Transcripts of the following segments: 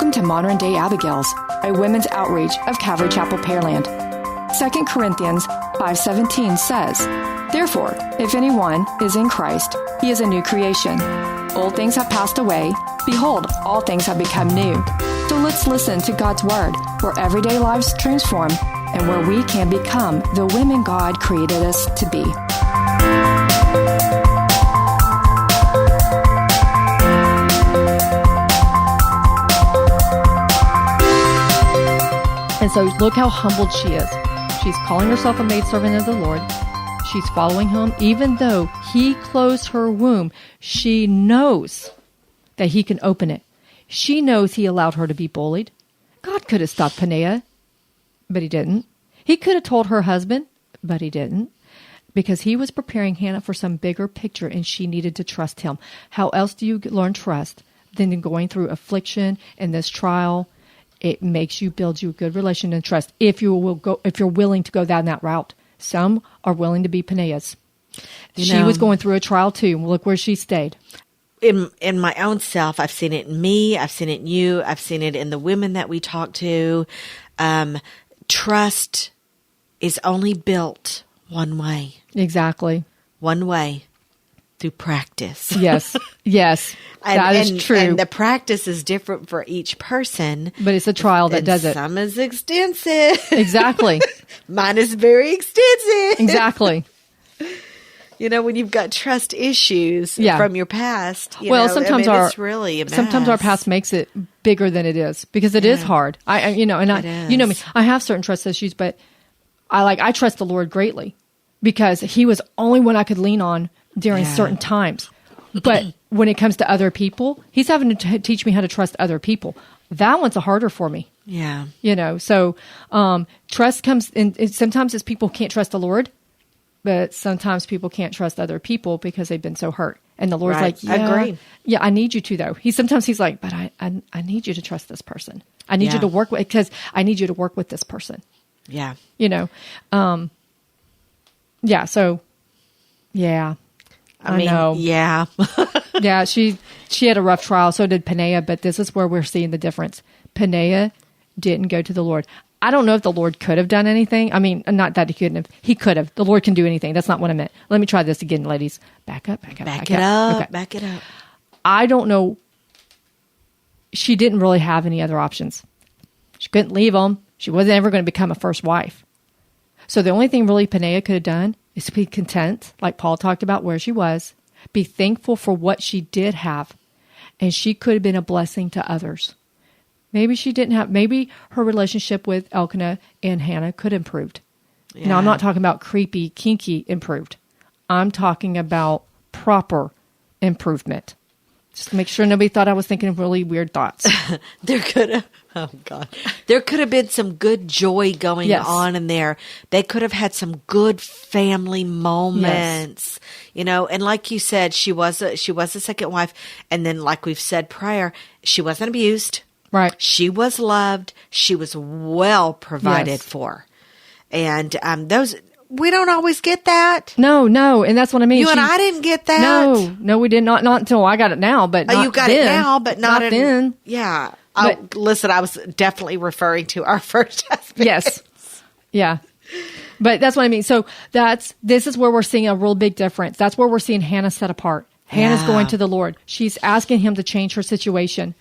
Welcome to Modern Day Abigails, a women's outreach of Calvary Chapel, Pearland. 2 Corinthians 5:17 says, "Therefore, if anyone is in Christ, he is a new creation. Old things have passed away. Behold, all things have become new." So let's listen to God's Word, where everyday lives transform and where we can become the women God created us to be. And so look how humbled she is. She's calling herself a maidservant of the Lord. She's following him. Even though he closed her womb, she knows that he can open it. She knows he allowed her to be bullied. God could have stopped Peninnah, but he didn't. He could have told her husband, but he didn't. Because he was preparing Hannah for some bigger picture, and she needed to trust him. How else do you learn trust than in going through affliction and this trial? It makes you build you a good relation and trust if you're willing to go down that route. Some are willing to be Peninnahs. She was going through a trial too. Look where she stayed. In my own self, I've seen it in me. I've seen it in you. I've seen it in the women that we talk to. Trust is only built one way. Exactly. One way. Through practice. Yes. Yes. That is true. And the practice is different for each person. But it's a trial that does it. Some is extensive. Exactly. Mine is very extensive. Exactly. When you've got trust issues from your past. Sometimes it's really a mess. Sometimes our past makes it bigger than it is because it is hard. You know me. I have certain trust issues, but I trust the Lord greatly because He was only one I could lean on during certain times. But when it comes to other people, He's having to teach me how to trust other people. That one's harder for me. Yeah. So trust comes in. Sometimes it's people can't trust the Lord, but sometimes people can't trust other people because they've been so hurt. And the Lord's like, I agree. Yeah, I need you to though. Sometimes he's like, but I need you to trust this person. I need you to work with, because I need you to work with this person. Yeah. So yeah. I mean, know. Yeah. Yeah, she had a rough trial, so did Peninnah, but this is where we're seeing the difference. Peninnah didn't go to the Lord. I don't know if the Lord could have done anything. I mean, not that he couldn't have. He could have. The Lord can do anything. That's not what I meant. Let me try this again, ladies. Back up. Back it up. I don't know. She didn't really have any other options. She couldn't leave him. She wasn't ever going to become a first wife. So the only thing really Peninnah could have done is to be content, like Paul talked about where she was, be thankful for what she did have, and she could have been a blessing to others. Maybe her relationship with Elkanah and Hannah could have improved. Yeah. Now, I'm not talking about creepy, kinky improved. I'm talking about proper improvement. Just to make sure nobody thought I was thinking of really weird thoughts. There could have been some good joy going on in there. They could have had some good family moments, and like you said, she was a second wife. And then like we've said prior, she wasn't abused. Right. She was loved. She was well provided for. And those, we don't always get that. No. And that's what I mean. You and I didn't get that. No, we did not until I got it now, but not you got then. it now, but not then. Yeah. Listen, I was definitely referring to our first husband. Yes. Yeah. But that's what I mean. So this is where we're seeing a real big difference. That's where we're seeing Hannah set apart. Hannah's going to the Lord. She's asking him to change her situation.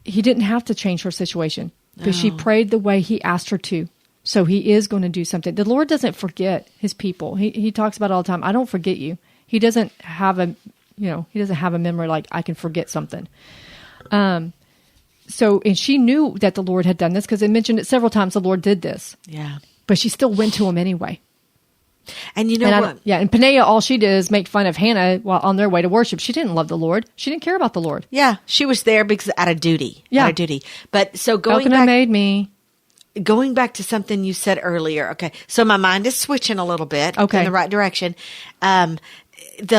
He didn't have to change her situation because she prayed the way he asked her to. So he is going to do something. The Lord doesn't forget his people. He talks about it all the time. I don't forget you. He doesn't have a memory like I can forget something. And she knew that the Lord had done this because it mentioned it several times. The Lord did this. Yeah. But she still went to him anyway. And you know what? And Peninnah, all she did is make fun of Hannah while on their way to worship. She didn't love the Lord. She didn't care about the Lord. Yeah, she was there because out of duty. Yeah. Out of duty. But so going back to something you said earlier. Okay, so my mind is switching a little bit in the right direction. The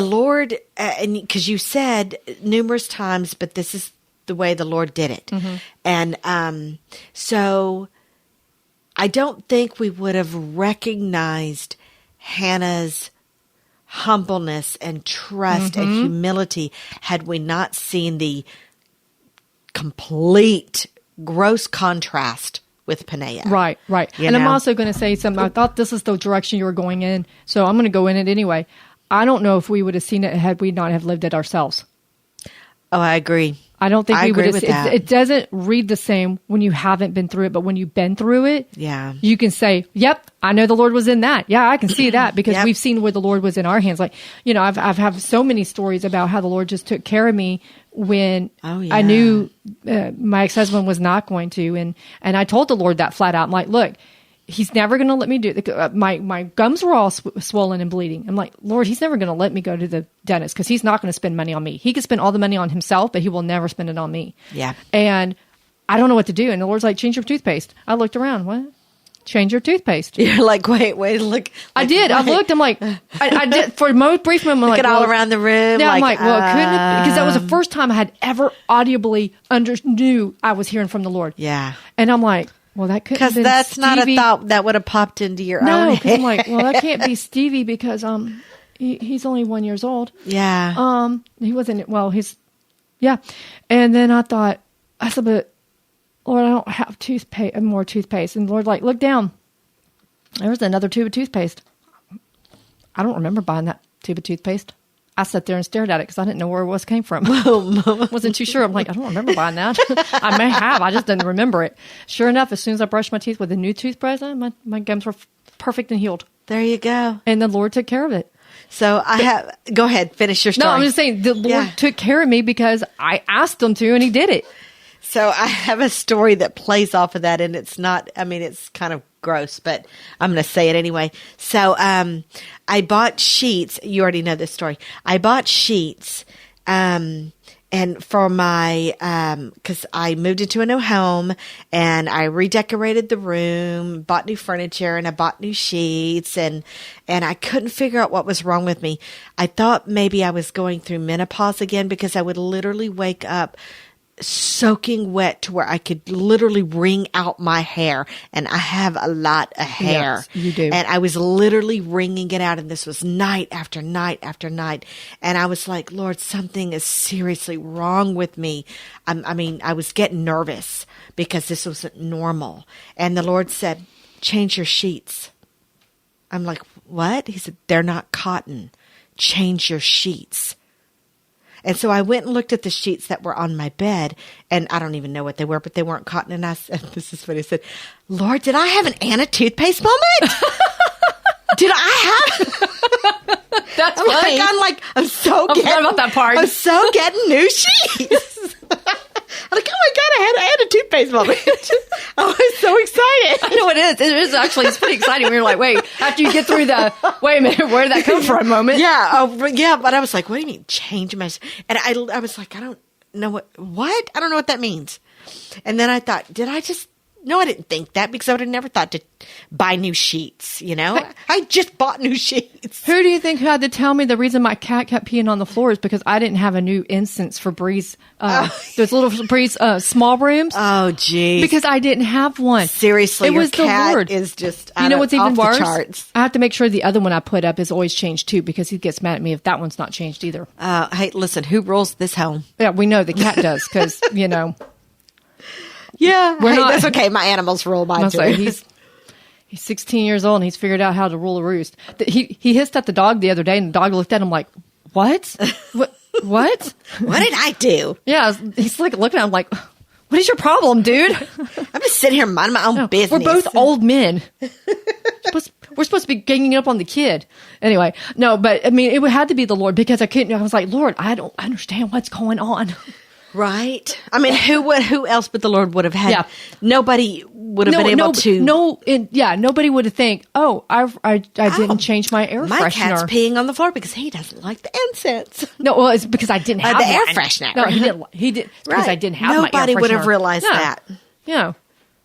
Lord, and because you said numerous times, but this is the way the Lord did it. Mm-hmm. And so I don't think we would have recognized Hannah's humbleness and trust and humility had we not seen the complete gross contrast with Peninnah. Right. And I'm also going to say something. I thought this is the direction you were going in, so I'm going to go in it anyway. I don't know if we would have seen it had we not have lived it ourselves. Oh, I agree. I don't think we would have. With that. It doesn't read the same when you haven't been through it, but when you've been through it, you can say, "Yep, I know the Lord was in that. Yeah, I can see that because we've seen where the Lord was in our hands." Like, I've have so many stories about how the Lord just took care of me when I knew my ex-husband was not going to, and I told the Lord that flat out. I'm like, "Look, He's never going to let me do it. My gums were all swollen and bleeding. I'm like, Lord, He's never going to let me go to the dentist because He's not going to spend money on me. He could spend all the money on Himself, but He will never spend it on me." Yeah. And I don't know what to do. And the Lord's like, "Change your toothpaste." I looked around. What? Change your toothpaste. You're like, wait, look. I did. I looked. I'm like, I did for a brief moment. Look all around the room. Yeah, I'm like, well, couldn't it? Because that was the first time I had ever audibly knew I was hearing from the Lord. Yeah. And I'm like, well, that couldn't have been that's Stevie. Not a thought that would have popped into your own head. No, because I'm like, well, that can't be Stevie because he's only 1 year old. Yeah. He wasn't. Well, yeah. And then I said, but Lord, I don't have more toothpaste. And the Lord, like, look down. There was another tube of toothpaste. I don't remember buying that tube of toothpaste. I sat there and stared at it because I didn't know where it came from. Wasn't too sure. I'm like, I don't remember buying that. I may have. I just didn't remember it. Sure enough, as soon as I brushed my teeth with a new toothbrush, my gums were perfect and healed. There you go. And the Lord took care of it. So go ahead, finish your story. No, I'm just saying the Lord took care of me because I asked Him to and He did it. So I have a story that plays off of that, and it's not, it's kind of gross, but I'm going to say it anyway. So I bought sheets. You already know this story. I bought sheets and for my, because I moved into a new home, and I redecorated the room, bought new furniture, and I bought new sheets, and I couldn't figure out what was wrong with me. I thought maybe I was going through menopause again because I would literally wake up soaking wet to where I could literally wring out my hair, and I have a lot of hair. Yes, you do. And I was literally wringing it out, and this was night after night after night. And I was like, Lord, something is seriously wrong with me. I was getting nervous because this wasn't normal. And the Lord said, change your sheets. I'm like, what? He said, they're not cotton. Change your sheets. And so I went and looked at the sheets that were on my bed, and I don't even know what they were, but they weren't cotton. And I said, this is what I said, Lord, did I have an Anna toothpaste moment? Did I have? That's funny. I'm so getting new sheets. I'm like, oh my God, I had a toothpaste moment. I was so excited. I know it is. It is actually, it's pretty exciting. We're like, wait, after you get through wait a minute, where did that come from moment? Yeah. But I was like, what do you mean change my, and I was like, I don't know what? I don't know what that means. And then I thought, no, I didn't think that because I would have never thought to buy new sheets, I just bought new sheets. Who do you think had to tell me the reason my cat kept peeing on the floor is because I didn't have a new instance for Bree's, those little Bree's small rooms? Oh, geez. Because I didn't have one. Seriously, it was your cat the Lord. Is just you know what's even worse? Charts. I have to make sure the other one I put up is always changed too because he gets mad at me if that one's not changed either. Hey, listen, who rules this home? Yeah, we know the cat does because, Yeah, that's okay. My animals rule mine too. He's 16 years old and he's figured out how to rule a roost. He hissed at the dog the other day, and the dog looked at him like, "What? What? What? What did I do?" Yeah, he's like looking at him like, "What is your problem, dude?" I'm just sitting here minding my own business. We're both old men. We're supposed to be ganging up on the kid. Anyway, no, but it had to be the Lord because I couldn't. I was like, Lord, I don't understand what's going on. Right. Who else but the Lord would have had? Yeah. Nobody would have been able to. Nobody would have think, oh, I didn't change my air freshener. My cat's peeing on the floor because he doesn't like the incense. No, well, it's because I didn't have the air freshener. No, he did because I didn't have my air freshener. Nobody would have realized that. Yeah.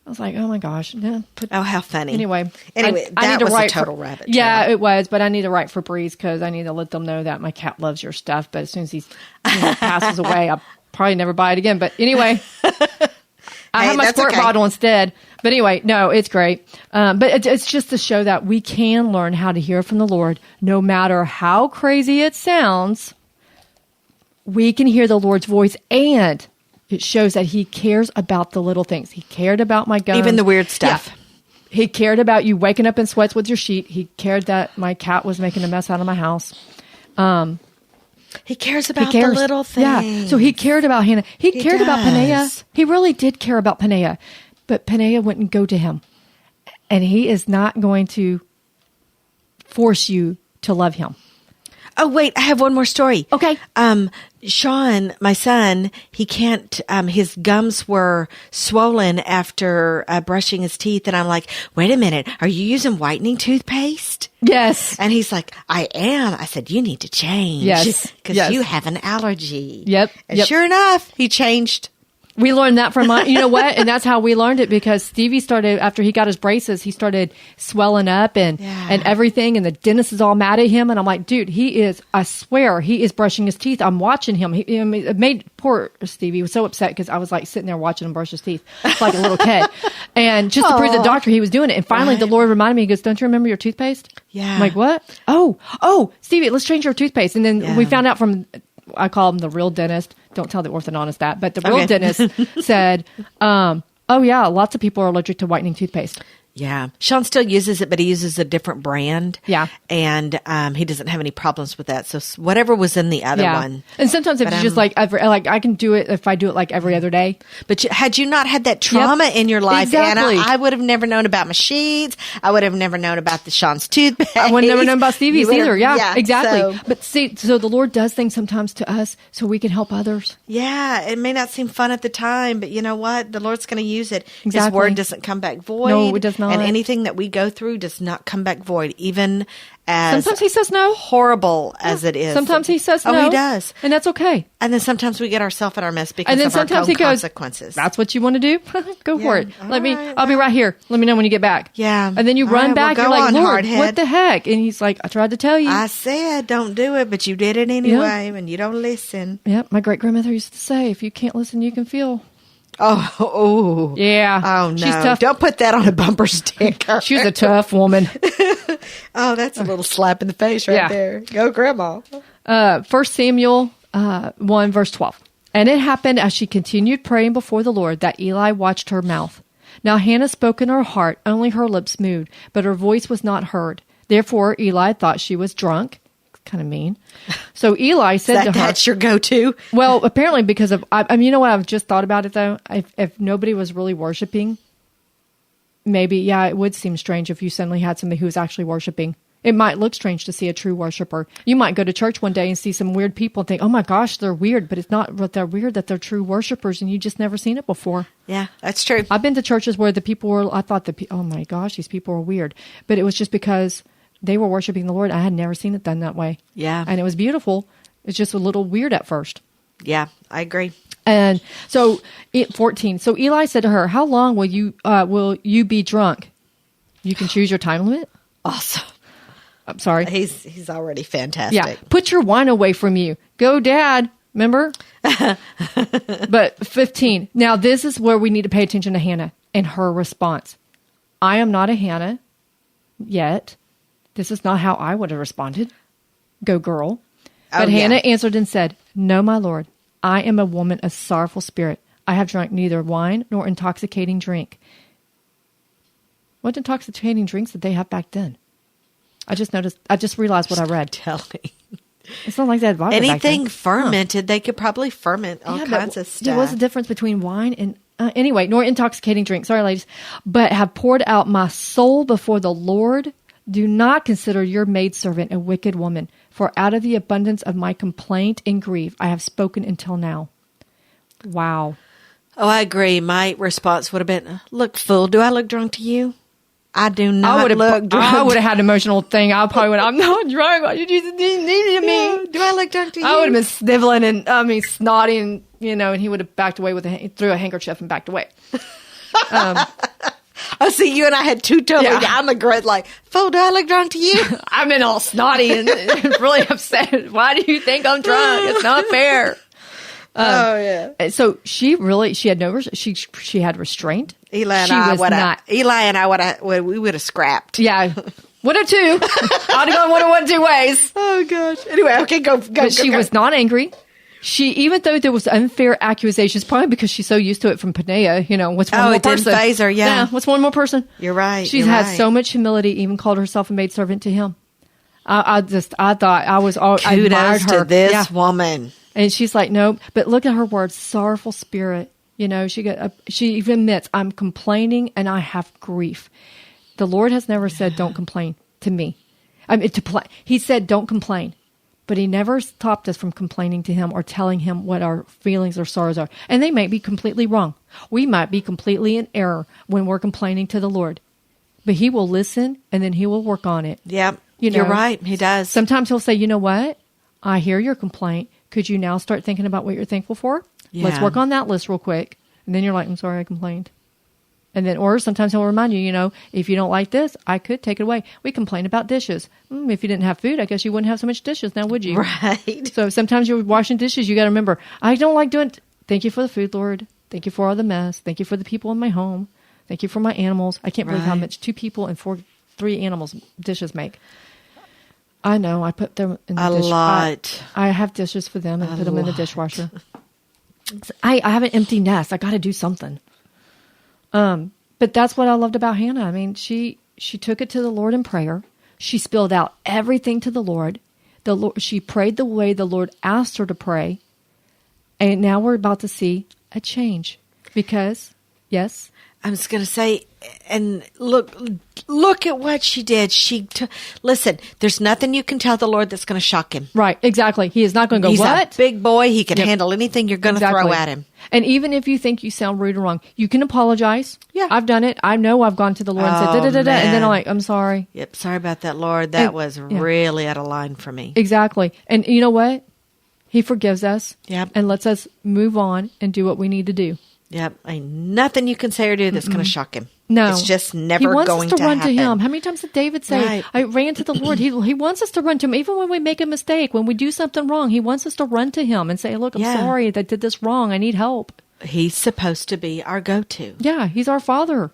I was like, oh my gosh. Yeah, how funny. Anyway, that was a total rabbit trail. Yeah, it was, but I need to write for Breeze because I need to let them know that my cat loves your stuff, but as soon as he passes away, I'll probably never buy it again. But anyway, I have my squirt bottle instead. But anyway, no, it's great. But it's just to show that we can learn how to hear from the Lord no matter how crazy it sounds. We can hear the Lord's voice, and it shows that he cares about the little things. He cared about my gums. Even the weird stuff. Yeah. He cared about you waking up in sweats with your sheet. He cared that my cat was making a mess out of my house. He cares about the little things. Yeah. So he cared about Hannah. He cared about Peninnah. He really did care about Peninnah. But Peninnah wouldn't go to him. And he is not going to force you to love him. Oh, wait, I have one more story. Okay. Sean, my son, he can't, his gums were swollen after brushing his teeth. And I'm like, wait a minute, are you using whitening toothpaste? Yes. And he's like, I am. I said, you need to change. Yes. Because you have an allergy. Yep. And sure enough, he changed. We learned that from you know what? And that's how we learned it, because Stevie started, after he got his braces, he started swelling up and everything. And the dentist is all mad at him. And I'm like, dude, I swear, he is brushing his teeth. I'm watching him. It made poor Stevie was so upset, because I was like sitting there watching him brush his teeth like a little kid. And just to prove to the doctor he was doing it. And finally the Lord reminded me, he goes, don't you remember your toothpaste? Yeah. I'm like, what? Oh, Stevie, let's change your toothpaste. And then we found out from, I call him the real dentist. Don't tell the orthodontist that. But the real dentist said, oh, yeah, lots of people are allergic to whitening toothpaste. Yeah. Sean still uses it, but he uses a different brand. Yeah. And he doesn't have any problems with that. So whatever was in the other one. And sometimes if it's just like I can do it if I do it like every other day. But had you not had that trauma in your life, exactly. Anna, I would have never known about my sheets. I would have never known about the Sean's toothpaste. I would have never known about Stevie's either. Yeah, exactly. So, but see, so the Lord does things sometimes to us so we can help others. Yeah. It may not seem fun at the time, but you know what? The Lord's going to use it. Exactly. His word doesn't come back void. No, it does not. And anything that we go through does not come back void, even as sometimes he says no, horrible as it is. Sometimes he says no. Oh, he does, and that's okay. And then sometimes we get ourselves in our mess because and then of sometimes our own he goes, consequences. That's what you want to do? Go for it. Right, I'll be right here. Let me know when you get back. Yeah. And then you run back. You're like, Lord, what the heck? And he's like, I tried to tell you. I said, don't do it, but you did it anyway, and you don't listen. Yep. My great grandmother used to say, if you can't listen, you can feel. Oh, yeah. Oh, no. She's tough. Don't put that on a bumper sticker. She's a tough woman. Oh, that's a little slap in the face right there. Go, Grandma. 1 Samuel 1, verse 12. And it happened as she continued praying before the Lord that Eli watched her mouth. Now Hannah spoke in her heart, only her lips moved, but her voice was not heard. Therefore Eli thought she was drunk. Kind of mean. So Eli said to her, that's your go-to? Well, apparently because of, I mean, you know what? I've just thought about it though. If nobody was really worshiping, maybe, it would seem strange if you suddenly had somebody who was actually worshiping. It might look strange to see a true worshiper. You might go to church one day and see some weird people and think, oh my gosh, they're weird, but it's not that they're weird, that they're true worshipers and you just never seen it before. Yeah, that's true. I've been to churches where the people were, I thought oh my gosh, these people are weird. But it was just because they were worshiping the Lord. I had never seen it done that way. Yeah. And it was beautiful. It's just a little weird at first. Yeah, I agree. And so 14. So Eli said to her, how long will you be drunk? You can choose your time limit. Awesome. I'm sorry. He's already fantastic. Yeah. Put your wine away from you. Go, Dad. Remember? But 15. Now this is where we need to pay attention to Hannah and her response. I am not a Hannah yet. This is not how I would have responded. Go, girl. But Hannah answered and said, no, my Lord, I am a woman of sorrowful spirit. I have drunk neither wine nor intoxicating drink. What intoxicating drinks did they have back then? I just realized what I read. Telling. It's not like that. Anything fermented, they could probably ferment all kinds of stuff. What's the difference between wine and... anyway, nor intoxicating drink. Sorry, ladies. But have poured out my soul before the Lord. Do not consider your maidservant a wicked woman, for out of the abundance of my complaint and grief I have spoken until now. Wow. Oh, I agree. My response would have been, look, fool, do I look drunk to you? I do not look drunk. I would have had an emotional thing. I probably would have, I'm not drunk. Why did you need me? Yeah. Do I look drunk to you? I would have been sniveling and, snotty and, and he would have backed away threw a handkerchief and backed away. Oh, see, you and I had two totally. Yeah. I'm a great fool, do I look drunk to you? I've been all snotty and really upset. Why do you think I'm drunk? It's not fair. So she had no, she had restraint. Eli and I would have scrapped. Yeah. Would have too. I'd have gone one of 2 ways. Oh gosh. Anyway, okay, go. But she was not angry. even though there was unfair accusations, probably because she's so used to it from Peninnah, what's one more person? Didn't faze her, yeah. What's one more person? You're right. She's had so much humility, even called herself a maidservant to him. I thought I was all kudos to this woman. And she's like, nope. But look at her words, sorrowful spirit. She even admits, I'm complaining and I have grief. The Lord has never said, don't complain to me. He said, don't complain. But he never stopped us from complaining to him or telling him what our feelings or sorrows are. And they might be completely wrong. We might be completely in error when we're complaining to the Lord. But he will listen and then he will work on it. Yeah, you're right. He does. Sometimes he'll say, you know what? I hear your complaint. Could you now start thinking about what you're thankful for? Yeah. Let's work on that list real quick. And then you're like, I'm sorry I complained. And then, or sometimes he'll remind you, if you don't like this, I could take it away. We complain about dishes. If you didn't have food, I guess you wouldn't have so much dishes now, would you? Right. So sometimes you're washing dishes. You got to remember, I don't like doing Thank you for the food, Lord. Thank you for all the mess. Thank you for the people in my home. Thank you for my animals. I can't believe how much 2 people and 3 animals dishes make. I know. I put them in the dish. A lot. I have dishes for them and put them in the dishwasher. I have an empty nest. I got to do something. But that's what I loved about Hannah. I mean, she took it to the Lord in prayer. She spilled out everything to the Lord. She prayed the way the Lord asked her to pray. And now we're about to see a change because, yes. I was going to say, and look at what she did. Listen, there's nothing you can tell the Lord that's going to shock him. Right, exactly. He is not going to go, He's what? a big boy. He can handle anything you're going to throw at him. And even if you think you sound rude or wrong, you can apologize. Yeah. I've done it. I know I've gone to the Lord and said, da-da-da-da, and then I'm like, I'm sorry. Yep, sorry about that, Lord. That was really out of line for me. Exactly. And you know what? He forgives us. Yep. And lets us move on and do what we need to do. Yep. Ain't nothing you can say or do that's going to shock him. No. It's just never going to happen. He wants us to run to him. How many times did David say, I ran to the Lord? He wants us to run to him. Even when we make a mistake, when we do something wrong, he wants us to run to him and say, look, I'm sorry that I did this wrong. I need help. He's supposed to be our go-to. Yeah, he's our father.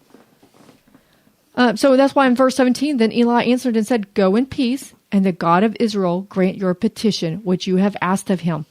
So that's why in verse 17, then Eli answered and said, go in peace, and the God of Israel grant your petition, which you have asked of him.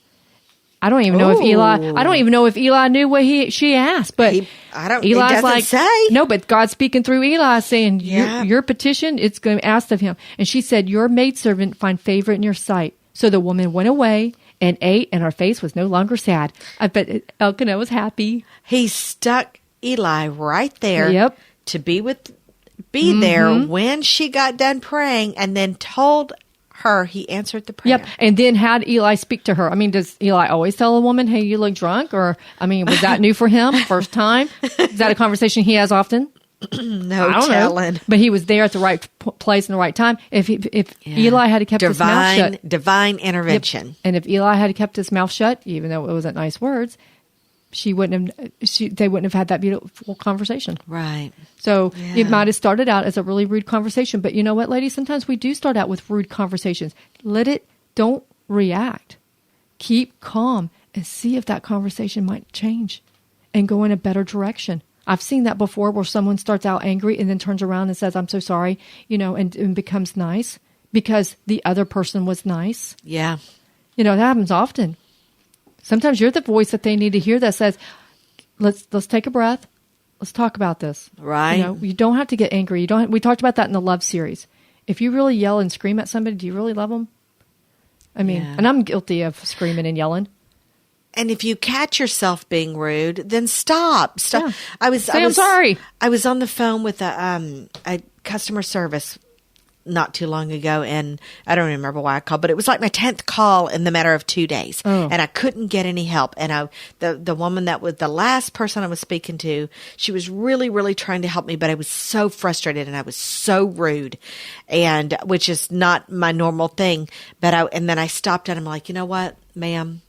I don't even know if Eli knew what she asked, but Eli's like, say. No, but God's speaking through Eli saying, your petition, it's going to be asked of him. And she said, your maidservant find favor in your sight. So the woman went away and ate, and her face was no longer sad. I bet Elkanah was happy. He stuck Eli right there to be there when she got done praying, and then told her he answered the prayer. Yep. And then had Eli speak to her. I mean, does Eli always tell a woman, hey, you look drunk? Or, I mean, was that new for him? First time? Is that a conversation he has often? No, I don't know. But he was there at the right place and the right time. If Eli had kept his mouth shut. Divine intervention. And if Eli had kept his mouth shut, even though it wasn't nice words, they wouldn't have had that beautiful conversation. Right. So it might have started out as a really rude conversation. But you know what, ladies? Sometimes we do start out with rude conversations. Don't react. Keep calm and see if that conversation might change and go in a better direction. I've seen that before where someone starts out angry and then turns around and says, I'm so sorry, and becomes nice because the other person was nice. Yeah. That happens often. Sometimes you're the voice that they need to hear that says, let's take a breath. Let's talk about this. Right. You don't have to get angry. We talked about that in the love series. If you really yell and scream at somebody, do you really love them? I mean, and I'm guilty of screaming and yelling. And if you catch yourself being rude, then stop. Yeah. I'm sorry. I was on the phone with a customer service not too long ago, and I don't remember why I called, but it was like my 10th call in the matter of 2 days, and I couldn't get any help. And the woman that was the last person I was speaking to, she was really, really trying to help me, but I was so frustrated and I was so rude, and which is not my normal thing. And then I stopped and I'm like, you know what, ma'am,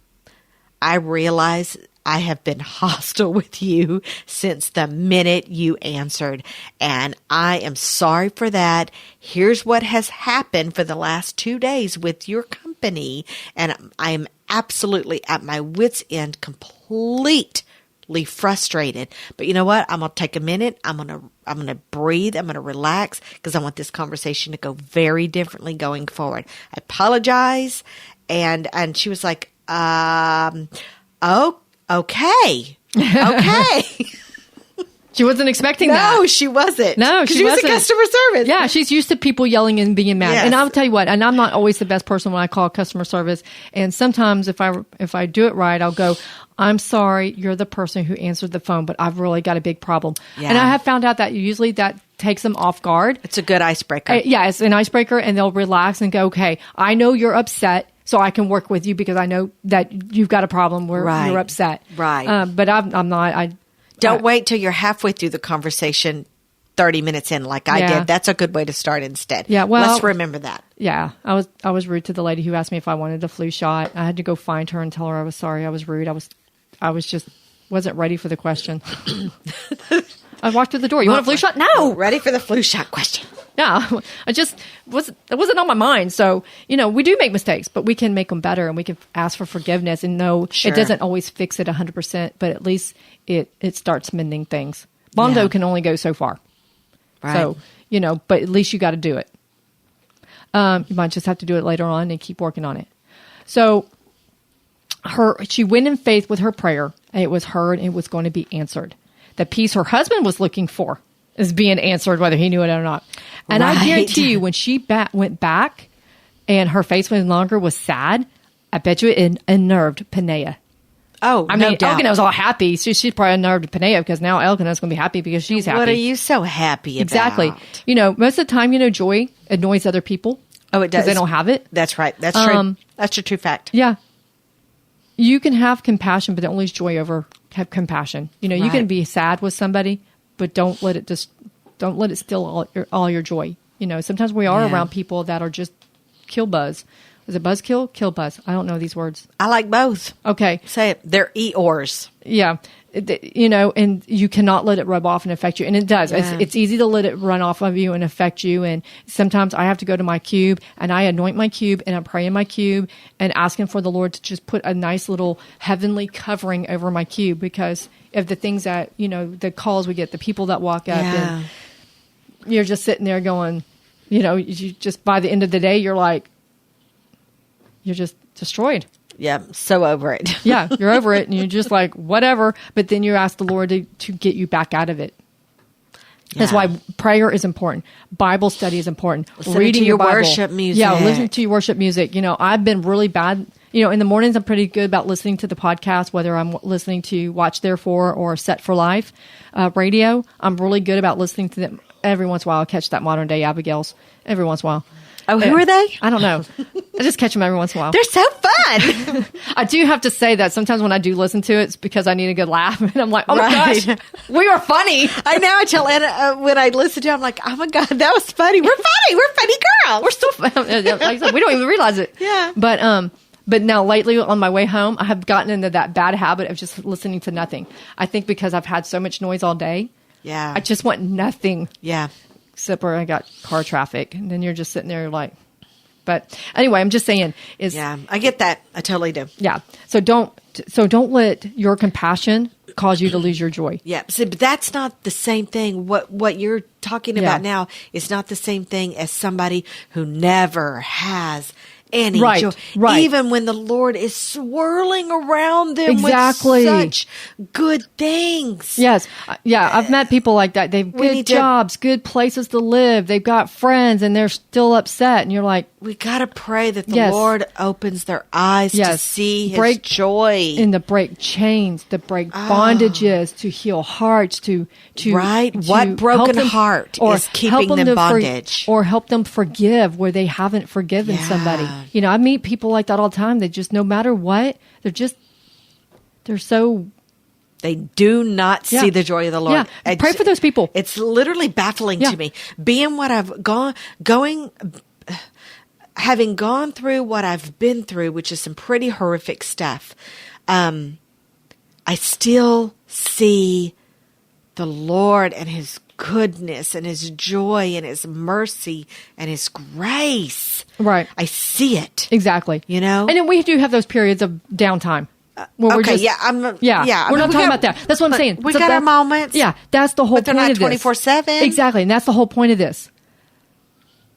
I realize I have been hostile with you since the minute you answered, and I am sorry for that. Here's what has happened for the last 2 days with your company, and I am absolutely at my wit's end, completely frustrated. But you know what? I'm going to take a minute. I'm going to breathe. I'm going to relax because I want this conversation to go very differently going forward. I apologize. And she was like, Oh, okay. Okay. She wasn't expecting that. No, she wasn't. No, she was wasn't. a customer service. Yeah, she's used to people yelling and being mad. Yes. And I'll tell you what, and I'm not always the best person when I call customer service. And sometimes if I do it right, I'll go, I'm sorry, you're the person who answered the phone, but I've really got a big problem. Yeah. And I have found out that usually that takes them off guard. It's a good icebreaker. Yeah, it's an icebreaker, and they'll relax and go, okay, I know you're upset, so I can work with you because I know that you've got a problem where you're upset. Right. But I'm not. Don't wait till you're halfway through the conversation, 30 minutes in like I did. That's a good way to start instead. Yeah, well, let's remember that. Yeah, I was rude to the lady who asked me if I wanted a flu shot. I had to go find her and tell her I was sorry. I was rude. I was just wasn't ready for the question. I walked through the door. You want a flu shot? No. Ready for the flu shot question. Yeah, it wasn't on my mind. So, we do make mistakes, but we can make them better, and we can ask for forgiveness. And no, It doesn't always fix it 100%, but at least it starts mending things. Bondo can only go so far. Right. So, but at least you got to do it. You might just have to do it later on and keep working on it. So she went in faith with her prayer, and it was heard, and it was going to be answered. The peace her husband was looking for is being answered, whether he knew it or not. And I guarantee you, when she went back and her face no longer was sad, I bet you it unnerved Peninnah. Oh, I mean, no doubt. Elkanah was all happy. She's probably unnerved Peninnah because now Elkanah's going to be happy because she's happy. What are you so happy about? Exactly. Most of the time, joy annoys other people. Oh, it does. Because they don't have it. That's right. That's true. That's a true fact. Yeah. You can have compassion, but don't lose joy over have compassion. You can be sad with somebody, but don't let it steal all your joy. Sometimes we are around people that are just kill buzz. Is it buzzkill? Kill buzz. I don't know these words. I like both. Okay. Say it. They're Eeyores. Yeah. And you cannot let it rub off and affect you. And it does. Yeah. It's easy to let it run off of you and affect you. And sometimes I have to go to my cube and I anoint my cube and I pray in my cube and asking for the Lord to just put a nice little heavenly covering over my cube because of the things that, the calls we get, the people that walk up and you're just sitting there going, you just by the end of the day, you're just destroyed. Yeah, so over it. Yeah, you're over it, and you're just like, whatever. But then you ask the Lord to get you back out of it. That's why prayer is important. Bible study is important. Reading your worship music. Yeah, listen to your worship music. I've been really bad. In the mornings, I'm pretty good about listening to the podcast, whether I'm listening to Watch Therefore or Set for Life radio. I'm really good about listening to them. Every once in a while, I'll catch that Modern Day Abigail's. Every once in a while. Oh, who are they? I don't know. I just catch them every once in a while. They're so fun. I do have to say that sometimes when I do listen to it, it's because I need a good laugh. And I'm like, oh my gosh, we are funny. I know. I tell Anna when I listen to it, I'm like, oh my God, that was funny. We're funny. We're funny girls. We're still funny. Like I said, we don't even realize it. Yeah. But now lately on my way home, I have gotten into that bad habit of just listening to nothing. I think because I've had so much noise all day. Yeah. I just want nothing. Yeah. Except where I got car traffic. And then you're just sitting there like, but anyway, I'm just saying yeah, I get that. I totally do. Yeah. So don't let your compassion cause you to lose your joy. Yeah. So, but that's not the same thing. What you're talking about now is not the same thing as somebody who never has any joy. Right. Even when the Lord is swirling around them exactly. with such good things. Yes. Yeah. I've met people like that. They've good jobs, good places to live. They've got friends and they're still upset. And you're like, we got to pray that the Lord opens their eyes to see His joy. And to break chains, to break bondages, to heal hearts, to what broken heart is keeping them bondage? Or help them forgive where they haven't forgiven somebody. I meet people like that all the time. They just, no matter what, they're so... They do not see the joy of the Lord. Yeah. Pray for those people. It's literally baffling to me. Being what I've having gone through what I've been through, which is some pretty horrific stuff, I still see the Lord and His goodness and His joy and His mercy and His grace. Right. I see it. Exactly. And then we do have those periods of downtime. We're not talking about that. That's what I'm saying. We got our moments. Yeah, that's the whole point of this. But they're not 24/7. Exactly, and that's the whole point of this.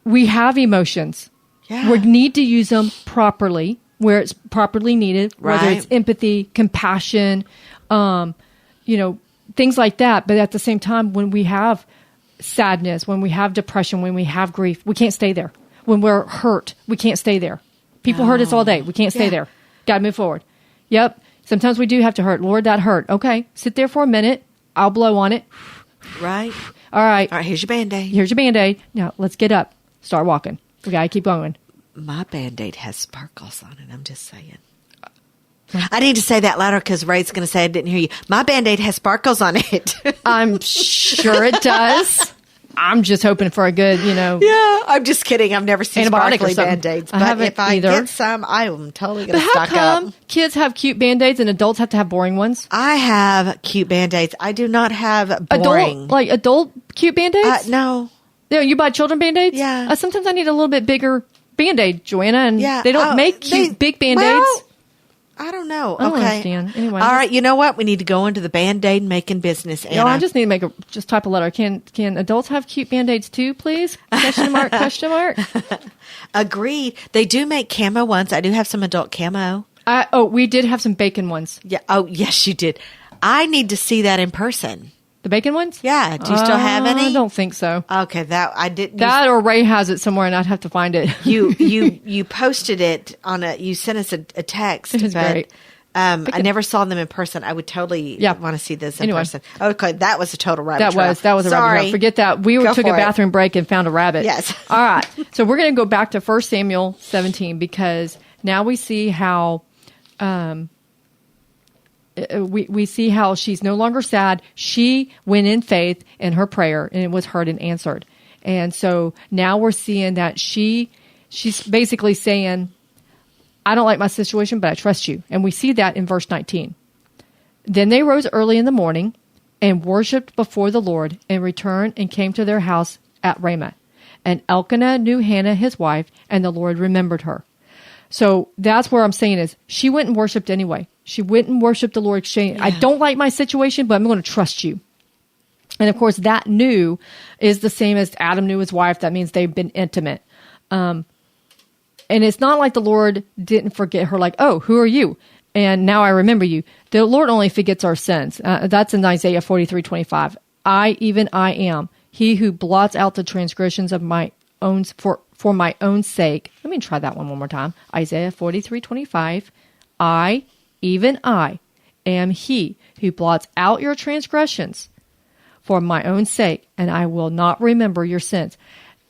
We have emotions. Yeah. We need to use them properly. where it's properly needed, whether Right. it's empathy, compassion, things like that. But at the same time, when we have sadness, when we have depression, when we have grief, we can't stay there. When we're hurt, we can't stay there. People hurt us all day. We can't stay there. Got to move forward. Yep. Sometimes we do have to hurt. Lord, that hurt. Okay. Sit there for a minute. I'll blow on it. Right. All right. All right. Here's your Band-Aid. Here's your Band-Aid. Now let's get up. Start walking. We got to keep going. My Band-Aid has sparkles on it. I'm just saying. I need to say that louder because Ray's going to say I didn't hear you. My Band-Aid has sparkles on it. I'm sure it does. I'm just hoping for a good, Yeah, I'm just kidding. I've never seen antibiotic or sparkly something. Band-Aids. I But haven't if I either. get some, I am totally going But to how stock come up. kids have cute Band-Aids and adults have to have boring ones? I have cute Band-Aids. I do not have boring. Adult cute Band-Aids? No. No, you buy children Band-Aids? Yeah. Sometimes I need a little bit bigger Band-Aid, Joanna, and Yeah. they don't make cute big Band-Aids. Well, I don't know. I don't Okay. understand. Anyway. All right. You know what? We need to go into the Band-Aid making business, Anna. No, I just need to just type a letter. Can adults have cute Band-Aids too, please? Question mark, question mark. Agreed. They do make camo ones. I do have some adult camo. We did have some bacon ones. Yeah. Oh, yes, you did. I need to see that in person. The bacon ones? Yeah. Do you still have any? I don't think so. Okay. That I didn't. That or Ray has it somewhere, and I'd have to find it. You posted it you sent us a text. It was great. I never saw them in person. I would totally want to see this in person. Okay, that was a total rabbit trail. That was a rabbit trail. Forget that. We took a bathroom break and found a rabbit. Yes. All right. So we're going to go back to 1 Samuel 17 because now we see how we see how she's no longer sad. She went in faith in her prayer and it was heard and answered. And so now we're seeing that she's basically saying, I don't like my situation, but I trust you. And we see that in verse 19. Then they rose early in the morning and worshipped before the Lord and returned and came to their house at Ramah. And Elkanah knew Hannah, his wife, and the Lord remembered her. So that's where I'm saying is she went and worshipped anyway. She went and worshipped the Lord. I don't like my situation, but I'm going to trust you. And of course, that knew is the same as Adam knew his wife. That means they've been intimate. And it's not like the Lord didn't forget her, like, oh, who are you? And now I remember you. The Lord only forgets our sins. That's in Isaiah 43:25. I am, he who blots out the transgressions of my own, for my own sake. Let me try that one more time. Isaiah 43:25. I am he who blots out your transgressions for my own sake, and I will not remember your sins.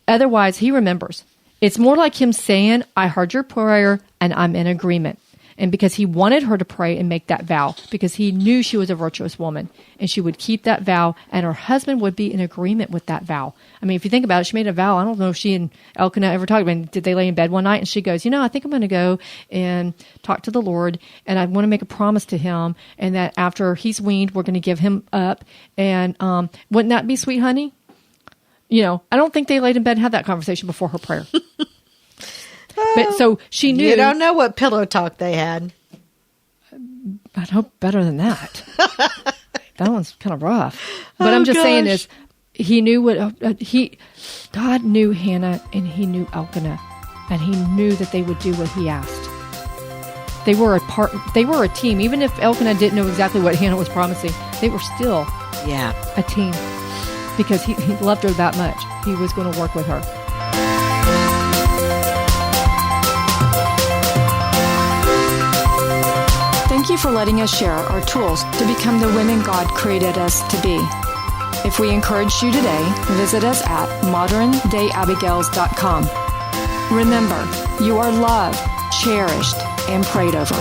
Otherwise, he remembers. It's more like him saying, I heard your prayer and I'm in agreement. And because he wanted her to pray and make that vow, because he knew she was a virtuous woman and she would keep that vow and her husband would be in agreement with that vow. I mean, if you think about it, she made a vow. I don't know if she and Elkanah ever talked about it. Did they lay in bed one night? And she goes, I think I'm going to go and talk to the Lord and I want to make a promise to him and that after he's weaned, we're going to give him up. And wouldn't that be sweet, honey? I don't think they laid in bed and had that conversation before her prayer. But so she knew. You don't know what pillow talk they had. I'd hope better than that. That one's kind of rough. But I'm just saying is, he knew God knew Hannah and he knew Elkanah, and he knew that they would do what he asked. They were a team. Even if Elkanah didn't know exactly what Hannah was promising, they were still a team because he loved her that much. He was going to work with her. Thank you for letting us share our tools to become the women God created us to be. If we encouraged you today, visit us at moderndayabigails.com. Remember, you are loved, cherished, and prayed over.